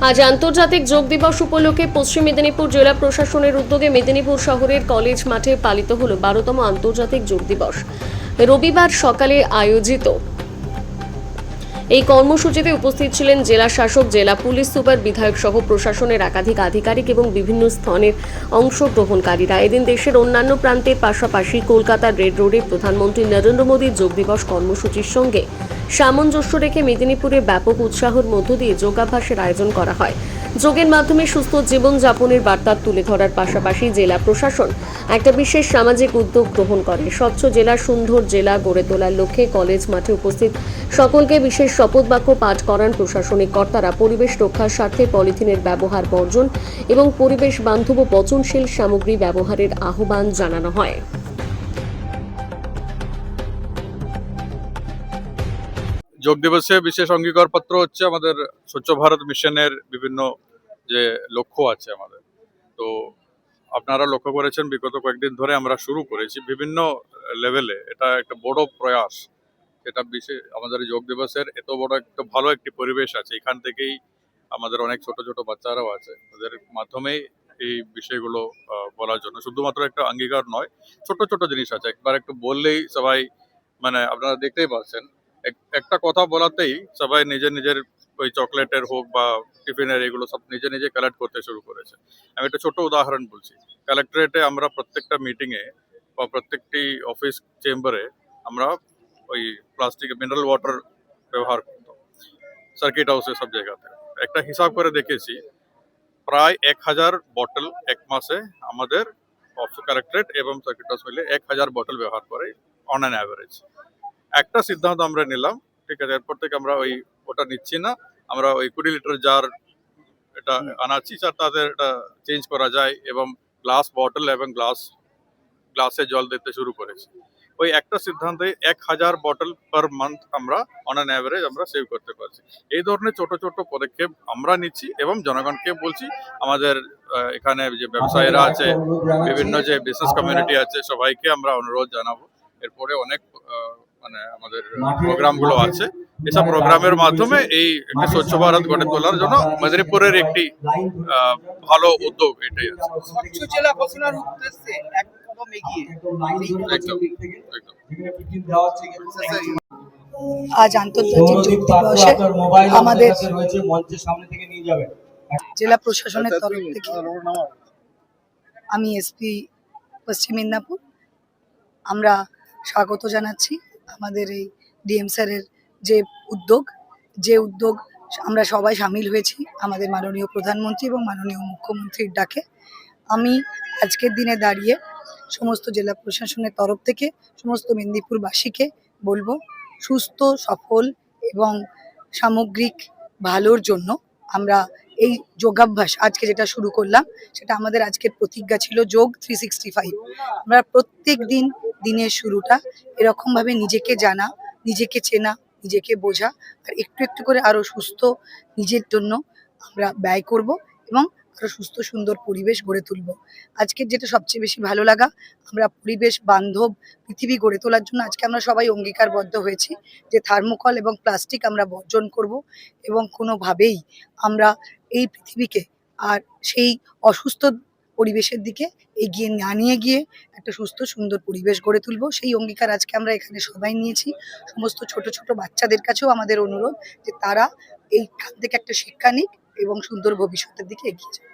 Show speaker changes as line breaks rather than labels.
আজ আন্তর্জাতিক যোগ দিবস উপলক্ষে পশ্চিম মেদিনীপুর জেলা প্রশাসনের উদ্যোগে মেদিনীপুর শহরের কলেজ মাঠে পালিত হল 12তম আন্তর্জাতিক যোগ দিবস। রবিবার সকালে আয়োজিত এই কর্মসূচিতে উপস্থিত ছিলেন জেলা শাসক, জেলা পুলিশ সুপার, বিধায়ক সহ প্রশাসনের একাধিক আধিকারিক এবং বিভিন্ন স্থানের অংশগ্রহণকারীরা। এদিন দেশের অন্যান্য প্রান্তের পাশাপাশি কলকাতার রেড রোডে প্রধানমন্ত্রী নরেন্দ্র মোদীর যোগ দিবস কর্মসূচির সঙ্গে সামঞ্জস্য রেখে মেদিনীপুরে ব্যাপক উৎসাহের মধ্য দিয়ে যোগাভ্যাসের আয়োজন করা হয়। যোগের মাধ্যমে সুস্থ জীবনযাপনের বার্তা তুলে ধরার পাশাপাশি জেলা প্রশাসন একটা বিশেষ সামাজিক উদ্যোগ গ্রহণ করে। স্বচ্ছ জেলা, সুন্দর জেলা গড়ে তোলার লক্ষ্যে কলেজ মাঠে উপস্থিত সকলকে বিশেষ শপথ বাক্য পাঠ করান প্রশাসনিক কর্তারা। পরিবেশ রক্ষার স্বার্থে পলিথিনের ব্যবহার বর্জন এবং পরিবেশ বান্ধব ও পচনশীল সামগ্রী ব্যবহারের আহ্বান জানানো হয়।
যোগ দিবসে বিশেষ অঙ্গীকারপত্র হচ্ছে আমাদের স্বচ্ছ ভারত মিশনের বিভিন্ন যে লক্ষ্য আছে আমাদের। তো আপনারা লক্ষ্য করেছেন বিগত কয়েকদিন ধরে আমরা শুরু করেছি বিভিন্ন লেভেলে। এটা একটা বড় প্রয়াস। এটা বিশেষ আমাদের যোগ দিবসের এত বড় একটা ভালো একটি পরিবেশ আছে, এখান থেকেই আমাদের অনেক ছোট ছোট বাচ্চারাও আছে, ওদের মাধ্যমেই এই বিষয়গুলো বলার জন্য শুধুমাত্র একটা অঙ্গীকার নয়, ছোট ছোট জিনিস আছে, একবার একটু বললেই সবাই মানে আপনারা দেখতেই পাচ্ছেন একটা কথা বলাতেই সবাই নিজের নিজের ওই চকলেটের হোক বা টিফিনের এগুলো সব নিজে নিজে কালেক্ট করতে শুরু করেছে। আমি একটা ছোট উদাহরণ বলছি। কালেক্টরেটে আমরা প্রত্যেকটা মিটিংয়ে বা প্রত্যেকটি অফিস চেম্বারে আমরা ওই প্লাস্টিক মিনারেল ওয়াটার ব্যবহার করতাম, সার্কিট হাউসে সব জায়গাতে। একটা হিসাব করে দেখেছি, প্রায় 1000 বটল এক মাসে আমাদের কালেক্টরেট এবং সার্কিট হাউস মিলে 1000 বটল ব্যবহার করে অন অ্যান অ্যাভারেজ। একটা সিদ্ধান্ত আমরা নিলাম, ঠিক আছে, এরপর থেকে আমরা ওটা নিচ্ছি না, আমরা ওই 20 লিটার জার এটা আনাচ্ছি, তাদের এটা চেঞ্জ করা যায় এবং গ্লাস বটল এবং গ্লাসে জল দিতে শুরু করেছি। ওই একটা সিদ্ধান্তে 1000 বটল পার মান্থ আমরা অন অ্যান অ্যাভারেজ আমরা সেভ করতে পারছি। এই ধরনের ছোট ছোট পদক্ষেপ আমরা নিচ্ছি এবং জনগণকে বলছি, আমাদের এখানে যে ব্যবসায়ীরা আছে, বিভিন্ন যে বিজনেস কমিউনিটি আছে, সবাইকে আমরা অনুরোধ জানাবো। এরপরে অনেক মানে আমাদের প্রোগ্রামগুলো আছে, এসব প্রোগ্রামের মাধ্যমে এই একটা স্বচ্ছ ভারত গড়ে তোলার জন্য মেদিনীপুরের একটি ভালো উদ্যোগ এটাই আছে।
স্বচ্ছ জেলা ঘোষণার উদ্দেশ্যে এক কদম এগিয়ে
আজ আন্তর্জাতিক যোগ দিবসে আমাদের জেলা প্রশাসনের তরফ থেকে আমি এসপি পশ্চিম মেদিনীপুর আমরা স্বাগত জানাচ্ছি আমাদের এই ডিএম স্যারের যে উদ্যোগ আমরা সবাই সামিল হয়েছি আমাদের মাননীয় প্রধানমন্ত্রী এবং মাননীয় মুখ্যমন্ত্রীর ডাকে। আমি আজকের দিনে দাঁড়িয়ে সমস্ত জেলা প্রশাসনের তরফ থেকে সমস্ত মেদিনীপুরবাসীকে বলবো, সুস্থ, সফল এবং সামগ্রিক ভালোর জন্য আমরা এই যোগাভ্যাস আজকে যেটা শুরু করলাম, সেটা আমাদের আজকের প্রতিজ্ঞা ছিল যোগ 365। আমরা প্রত্যেক দিনের শুরুটা এরকমভাবে নিজেকে জানা, নিজেকে চেনা, নিজেকে বোঝা আর একটু একটু করে আরো সুস্থ নিজের জন্য আমরা ব্যয় করব এবং আরো সুস্থ সুন্দর পরিবেশ গড়ে তুলব। আজকের যেটা সবচেয়ে বেশি ভালো লাগা, আমরা পরিবেশ বান্ধব পৃথিবী গড়ে তোলার জন্য আজকে আমরা সবাই অঙ্গীকারবদ্ধ হয়েছি যে থার্মোকল এবং প্লাস্টিক আমরা বর্জন করব এবং কোনোভাবেই আমরা এই পৃথিবীকে আর সেই অসুস্থ পরিবেশের দিকে এগিয়ে না নিয়ে গিয়ে একটা সুস্থ সুন্দর পরিবেশ গড়ে তুলব। সেই অঙ্গীকার আজকে আমরা এখানে সবাই নিয়েছি। সমস্ত ছোট ছোট বাচ্চাদের কাছেও আমাদের অনুরোধ যে তারা এইখান থেকে একটা শিক্ষা নিক এবং সুন্দর ভবিষ্যতের দিকে এগিয়ে যায়।